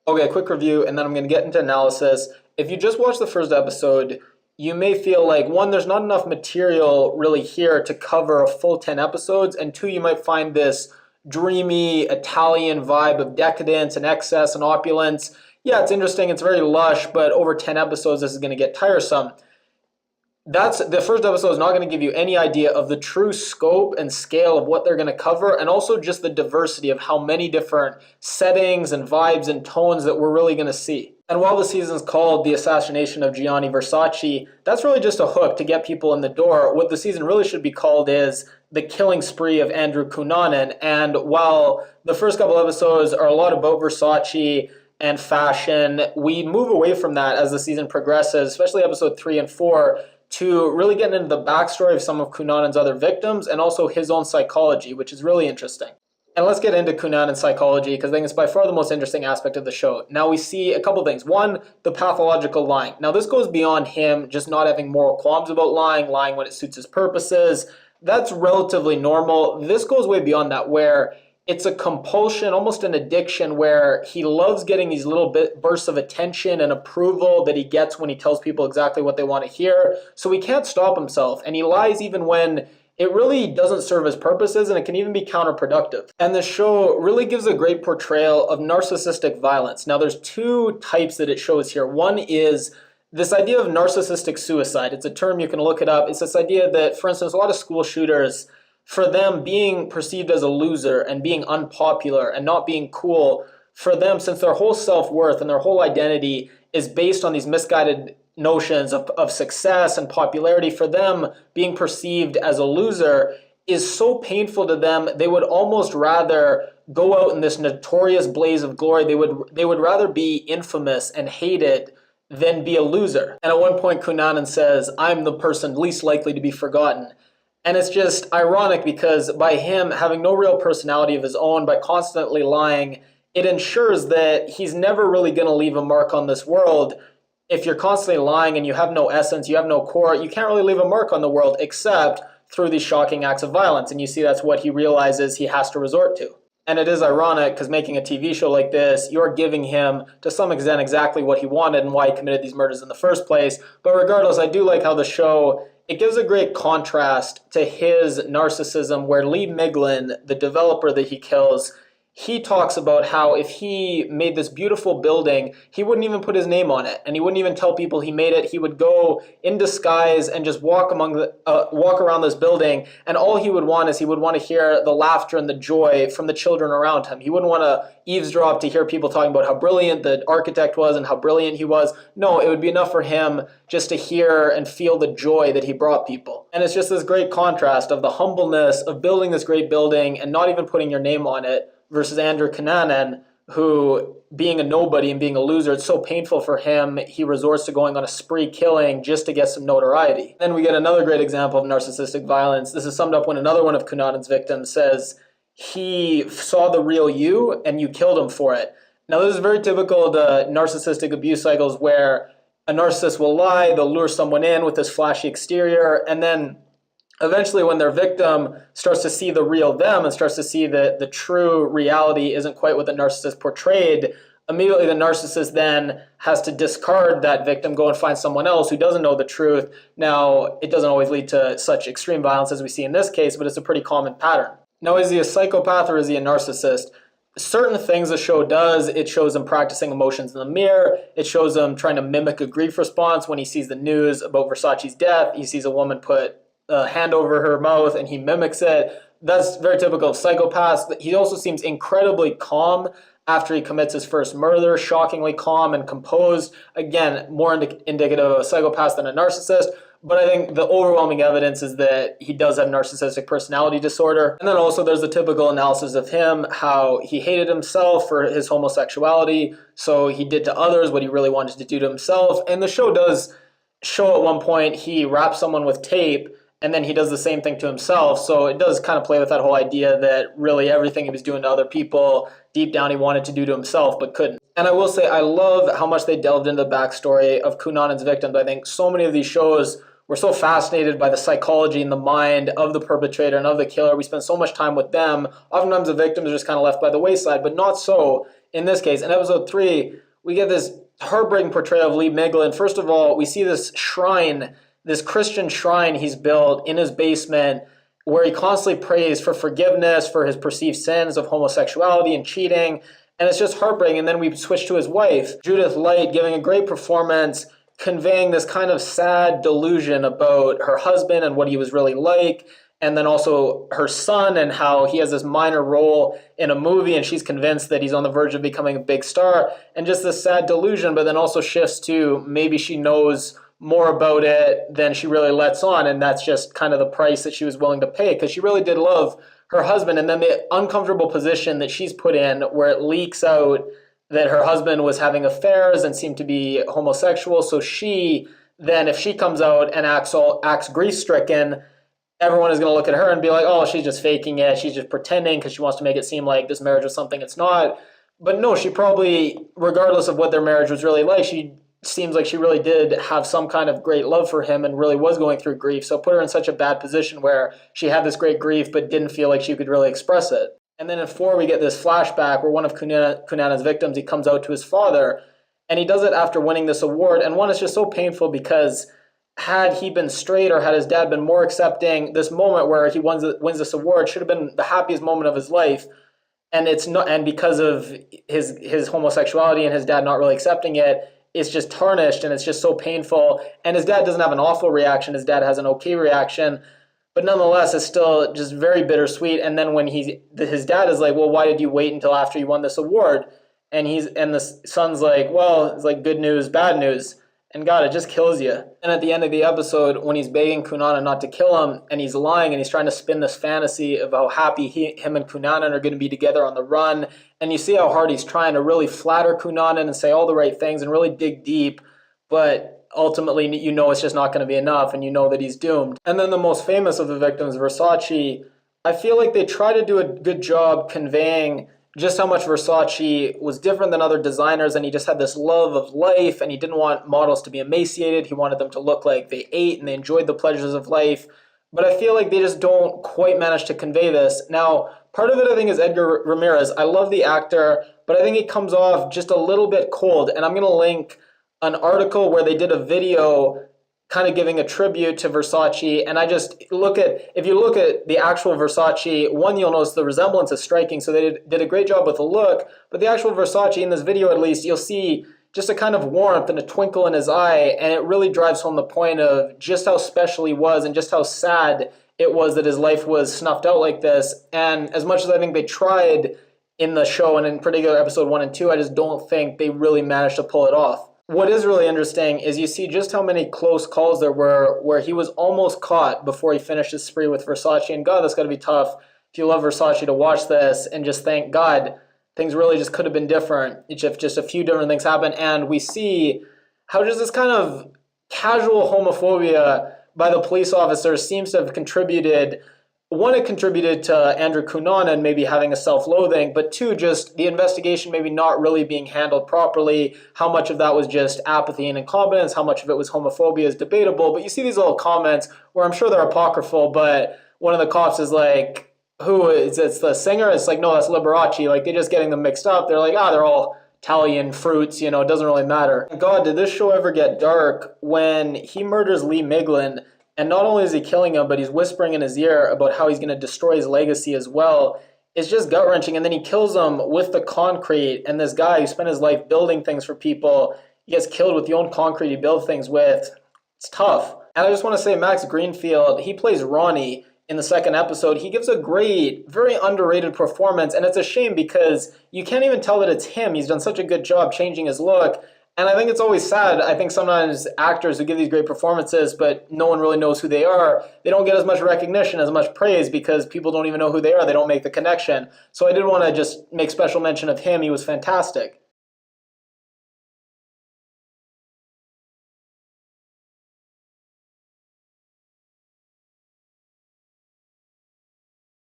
Okay, quick review, and then I'm going to get into analysis. If you just watched the first episode, you may feel like, one, there's not enough material really here to cover a full 10 episodes, and two, you might find this dreamy Italian vibe of decadence and excess and opulence. Yeah, it's interesting, it's very lush, but over 10 episodes, this is going to get tiresome. That's the first episode is not going to give you any idea of the true scope and scale of what they're going to cover, and also just the diversity of how many different settings and vibes and tones that we're really going to see. And while the season's called The Assassination of Gianni Versace, that's really just a hook to get people in the door. What the season really should be called is The Killing Spree of Andrew Cunanan. And while the first couple episodes are a lot about Versace and fashion, we move away from that as the season progresses, especially episode 3 and 4, to really get into the backstory of some of Cunanan's other victims and also his own psychology, which is really interesting. And let's get into Cunanan's psychology, because I think it's by far the most interesting aspect of the show. Now we see a couple things. One, the pathological lying. Now this goes beyond him just not having moral qualms about lying when it suits his purposes. That's relatively normal. This goes way beyond that, where it's a compulsion, almost an addiction, where he loves getting these little bursts of attention and approval that he gets when he tells people exactly what they want to hear. So he can't stop himself, and he lies even when it really doesn't serve his purposes, and it can even be counterproductive. And the show really gives a great portrayal of narcissistic violence. Now there's two types that it shows here. One is this idea of narcissistic suicide. It's a term, you can look it up. It's this idea that, for instance, a lot of school shooters, for them being perceived as a loser and being unpopular and not being cool, for them, since their whole self-worth and their whole identity is based on these misguided notions of success and popularity, for them being perceived as a loser is so painful to them, they would almost rather go out in this notorious blaze of glory. They would rather be infamous and hated than be a loser. And at one point, Cunanan says, "I'm the person least likely to be forgotten." And it's just ironic because by him having no real personality of his own, by constantly lying, it ensures that he's never really going to leave a mark on this world. If you're constantly lying and you have no essence, you have no core, you can't really leave a mark on the world except through these shocking acts of violence. And you see that's what he realizes he has to resort to. And it is ironic because making a TV show like this, you're giving him, to some extent, exactly what he wanted and why he committed these murders in the first place. But regardless, I do like how the show, it gives a great contrast to his narcissism, where Lee Miglin, the developer that he kills, he talks about how if he made this beautiful building, he wouldn't even put his name on it, and he wouldn't even tell people he made it. He would go in disguise and just walk around this building, and all he would want is he would want to hear the laughter and the joy from the children around him. He wouldn't want to eavesdrop to hear people talking about how brilliant the architect was and how brilliant he was. No, it would be enough for him just to hear and feel the joy that he brought people. And it's just this great contrast of the humbleness of building this great building and not even putting your name on it, versus Andrew Cunanan, who, being a nobody and being a loser, it's so painful for him, he resorts to going on a spree killing just to get some notoriety. Then we get another great example of narcissistic violence. This is summed up when another one of Cunanan's victims says, he saw the real you and you killed him for it. Now this is very typical of the narcissistic abuse cycles, where a narcissist will lie, they'll lure someone in with this flashy exterior, and then eventually when their victim starts to see the real them and starts to see that the true reality isn't quite what the narcissist portrayed, immediately the narcissist then has to discard that victim, go and find someone else who doesn't know the truth. Now, it doesn't always lead to such extreme violence as we see in this case, but it's a pretty common pattern. Now, is he a psychopath or is he a narcissist? Certain things the show does, it shows him practicing emotions in the mirror. It shows him trying to mimic a grief response when he sees the news about Versace's death. He sees a woman put a hand over her mouth and he mimics it. That's very typical of psychopaths. He also seems incredibly calm after he commits his first murder, shockingly calm and composed. Again, more indicative of a psychopath than a narcissist. But I think the overwhelming evidence is that he does have narcissistic personality disorder. And then also there's the typical analysis of him, how he hated himself for his homosexuality, so he did to others what he really wanted to do to himself. And the show does show at one point he wraps someone with tape and then he does the same thing to himself. So it does kind of play with that whole idea that really everything he was doing to other people, deep down he wanted to do to himself but couldn't. And I will say I love how much they delved into the backstory of Cunanan's victims. I think so many of these shows were so fascinated by the psychology and the mind of the perpetrator and of the killer. We spend so much time with them. Oftentimes the victims are just kind of left by the wayside, but not so in this case. In episode 3, we get this heartbreaking portrayal of Lee Miglin. First of all, we see this shrine, this Christian shrine he's built in his basement, where he constantly prays for forgiveness for his perceived sins of homosexuality and cheating. And it's just heartbreaking. And then we switch to his wife, Judith Light, giving a great performance, conveying this kind of sad delusion about her husband and what he was really like. And then also her son and how he has this minor role in a movie and she's convinced that he's on the verge of becoming a big star. And just this sad delusion, but then also shifts to maybe she knows more about it than she really lets on. And that's just kind of the price that she was willing to pay, because she really did love her husband. And then the uncomfortable position that she's put in where it leaks out that her husband was having affairs and seemed to be homosexual. So she then, if she comes out and acts grief-stricken, everyone is going to look at her and be like, oh, she's just faking it. She's just pretending because she wants to make it seem like this marriage was something it's not. But no, she probably, regardless of what their marriage was really like, she seems like she really did have some kind of great love for him and really was going through grief. So put her in such a bad position where she had this great grief but didn't feel like she could really express it. And then in 4, we get this flashback where one of Cunanan's victims, he comes out to his father, and he does it after winning this award. And one, is just so painful because had he been straight or had his dad been more accepting, this moment where he wins this award should have been the happiest moment of his life. And it's not, and because of his homosexuality and his dad not really accepting it, it's just tarnished and it's just so painful. And his dad doesn't have an awful reaction. His dad has an okay reaction. But nonetheless, it's still just very bittersweet. And then when his dad is like, well, why did you wait until after you won this award? And the son's like, well, it's like good news, bad news. And God, it just kills you. And at the end of the episode, when he's begging Cunanan not to kill him, and he's lying, and he's trying to spin this fantasy of how happy him and Cunanan are going to be together on the run, and you see how hard he's trying to really flatter Cunanan and say all the right things and really dig deep, but ultimately you know it's just not going to be enough, and you know that he's doomed. And then the most famous of the victims, Versace, I feel like they try to do a good job conveying just how much Versace was different than other designers, and he just had this love of life, and he didn't want models to be emaciated. He wanted them to look like they ate and they enjoyed the pleasures of life. But I feel like they just don't quite manage to convey this. Now, part of it, I think, is Edgar Ramirez. I love the actor, but I think he comes off just a little bit cold. And I'm going to link an article where they did a video kind of giving a tribute to Versace. And I just if you look at the actual Versace, one, you'll notice the resemblance is striking. So they did a great job with the look. But the actual Versace, in this video at least, you'll see just a kind of warmth and a twinkle in his eye. And it really drives home the point of just how special he was and just how sad it was that his life was snuffed out like this. And as much as I think they tried in the show, and in particular episode 1 and 2, I just don't think they really managed to pull it off. What is really interesting is you see just how many close calls there were where he was almost caught before he finished his spree with Versace. And God, that's got to be tough if you love Versace to watch this and just think, God, things really just could have been different if just a few different things happened. And we see how just this kind of casual homophobia by the police officers seems to have contributed. One, it contributed to Andrew Cunanan maybe having a self-loathing, but two, just the investigation maybe not really being handled properly. How much of that was just apathy and incompetence, how much of it was homophobia is debatable. But you see these little comments where I'm sure they're apocryphal, but one of the cops is like, who is it's the singer? It's like, no, that's Liberace. Like, they're just getting them mixed up. They're like, they're all Italian fruits, it doesn't really matter. God, did this show ever get dark when he murders Lee Miglin? And not only is he killing him, but he's whispering in his ear about how he's going to destroy his legacy as well. It's just gut-wrenching. And then he kills him with the concrete. And this guy who spent his life building things for people, he gets killed with the own concrete he built things with. It's tough. And I just want to say Max Greenfield, he plays Ronnie in the second episode. He gives a great, very underrated performance. And it's a shame because you can't even tell that it's him. He's done such a good job changing his look. And I think it's always sad. I think sometimes actors who give these great performances, but no one really knows who they are, they don't get as much recognition, as much praise because people don't even know who they are. They don't make the connection. So I did want to just make special mention of him. He was fantastic.